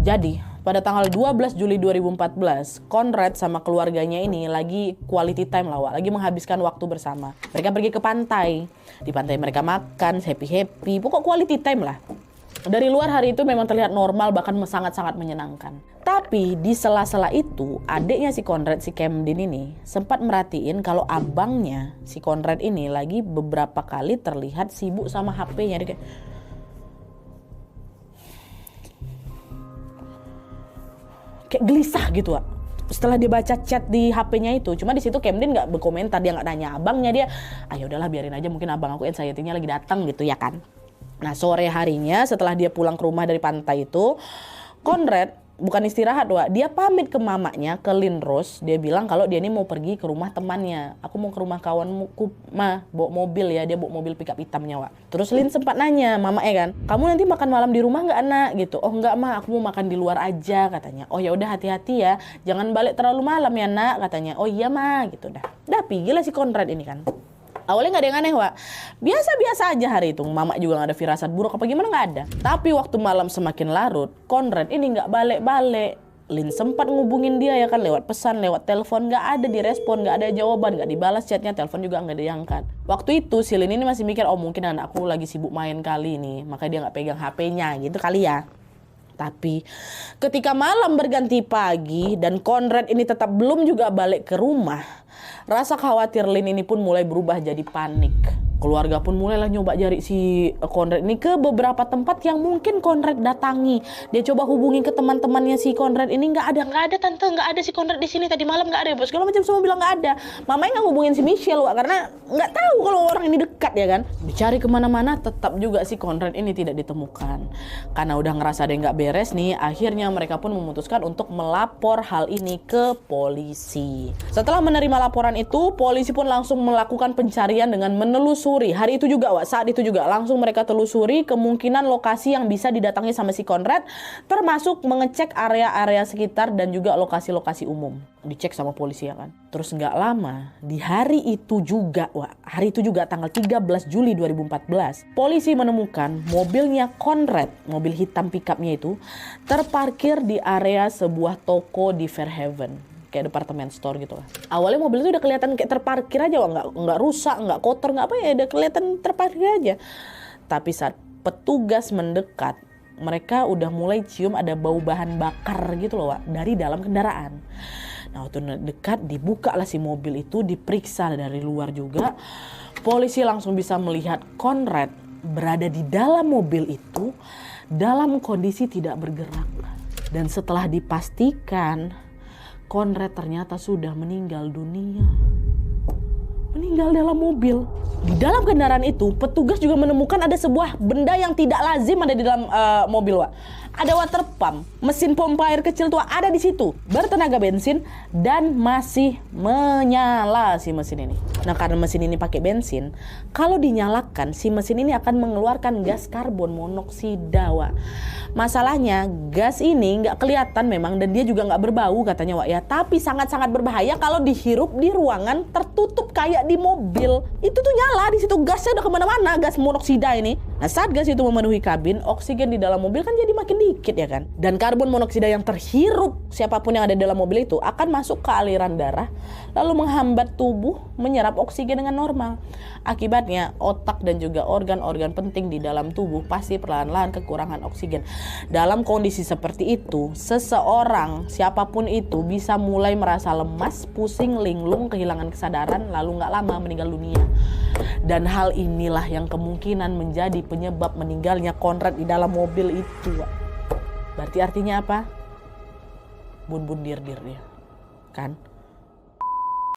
Jadi, pada tanggal 12 Juli 2014, Conrad sama keluarganya ini lagi quality time lah, Wak. Lagi menghabiskan waktu bersama. Mereka pergi ke pantai. Di pantai mereka makan, happy-happy. Pokok quality time lah. Dari luar hari itu memang terlihat normal, bahkan sangat-sangat menyenangkan. Tapi di sela-sela itu, adiknya si Conrad, si Camden ini, sempat merhatiin kalau abangnya, si Conrad ini, lagi beberapa kali terlihat sibuk sama HP-nya. Dia kayak gelisah gitu, Wak. Setelah dia baca chat di HP-nya itu, cuma di situ Camden nggak berkomentar, dia nggak nanya abangnya, dia, ya udahlah biarin aja, mungkin abang aku anxiety-nya lagi datang gitu ya kan. Nah, sore harinya setelah dia pulang ke rumah dari pantai itu, Conrad bukan istirahat, Wak. Dia pamit ke mamanya, ke Lynn Rose. Dia bilang kalau dia ini mau pergi ke rumah temannya. Aku mau ke rumah kawanku, Ma, bawa mobil ya. Dia bawa mobil pickup hitamnya, Wak. Terus Lynn sempat nanya, mama kan, kamu nanti makan malam di rumah nggak, Nak? Gitu. Oh enggak, Ma, aku mau makan di luar aja, katanya. Oh ya udah, hati-hati ya, jangan balik terlalu malam ya, Nak, katanya. Oh iya, Ma, gitu dah. Dah pergi lah si Conrad ini kan. Awalnya nggak ada yang aneh, Wak. Biasa-biasa aja hari itu. Mama juga nggak ada firasat buruk apa gimana, nggak ada. Tapi waktu malam semakin larut, Conrad ini nggak balik-balik. Lynn sempat ngubungin dia ya kan, lewat pesan, lewat telepon, nggak ada direspon, nggak ada jawaban, nggak dibalas chatnya, telepon juga nggak diangkat. Waktu itu si Lynn ini masih mikir, oh mungkin anakku lagi sibuk main kali ini, makanya dia nggak pegang HP-nya gitu kali ya. Tapi ketika malam berganti pagi dan Conrad ini tetap belum juga balik ke rumah, rasa khawatir Lynn ini pun mulai berubah jadi panik. Keluarga pun mulailah nyoba cari si Conrad ini ke beberapa tempat yang mungkin Conrad datangi. Dia coba hubungi ke teman-temannya si Conrad ini, nggak ada tante, nggak ada si Conrad di sini, tadi malam nggak ada, segala macam semua bilang nggak ada. Mamanya nggak hubungin si Michelle, Wak, karena nggak tahu kalau orang ini dekat ya kan. Dicari kemana-mana tetap juga si Conrad ini tidak ditemukan. Karena udah ngerasa ada yang nggak beres nih, akhirnya mereka pun memutuskan untuk melapor hal ini ke polisi. Setelah menerima laporan itu, polisi pun langsung melakukan pencarian dengan menelusuri. Hari itu juga, Wak, saat itu juga langsung mereka telusuri kemungkinan lokasi yang bisa didatangi sama si Conrad, termasuk mengecek area-area sekitar dan juga lokasi-lokasi umum. Dicek sama polisi ya kan. Terus nggak lama, di hari itu juga, Wak, hari itu juga tanggal 13 Juli 2014, polisi menemukan mobilnya Conrad, mobil hitam pickupnya itu, terparkir di area sebuah toko di Fairhaven. Kayak departemen store gitu lah. Awalnya mobil itu udah kelihatan kayak terparkir aja, Wak. Nggak rusak, nggak kotor, nggak apa ya, udah kelihatan terparkir aja. Tapi saat petugas mendekat, mereka udah mulai cium ada bau bahan bakar gitu loh, Wak, dari dalam kendaraan. Nah, waktu dekat dibuka lah si mobil itu, diperiksa dari luar juga. Polisi langsung bisa melihat Conrad berada di dalam mobil itu dalam kondisi tidak bergerak. Dan setelah dipastikan Conrad ternyata sudah meninggal dunia. Meninggal dalam mobil. Di dalam kendaraan itu, petugas juga menemukan ada sebuah benda yang tidak lazim ada di dalam mobil, Wak. Ada water pump, mesin pompa air kecil tuh ada di situ, bertenaga bensin dan masih menyala si mesin ini. Nah, karena mesin ini pakai bensin, kalau dinyalakan si mesin ini akan mengeluarkan gas karbon monoksida, Wak. Masalahnya gas ini nggak kelihatan memang dan dia juga nggak berbau katanya, Wak ya, tapi sangat-sangat berbahaya kalau dihirup di ruangan tertutup kayak di mobil. Itu tuh nyala di situ, gasnya udah kemana-mana, gas monoksida ini. Nah, saat gas itu memenuhi kabin, oksigen di dalam mobil kan jadi makin dikit ya kan. Dan karbon monoksida yang terhirup siapapun yang ada dalam mobil itu akan masuk ke aliran darah, lalu menghambat tubuh menyerap oksigen dengan normal. Akibatnya otak dan juga organ-organ penting di dalam tubuh pasti perlahan-lahan kekurangan oksigen. Dalam kondisi seperti itu, seseorang siapapun itu bisa mulai merasa lemas, pusing, linglung, kehilangan kesadaran, lalu nggak lama meninggal dunia. Dan hal inilah yang kemungkinan menjadi penyebab meninggalnya Conrad di dalam mobil itu. Berarti artinya apa? Bun-bun dir-dir dia, kan?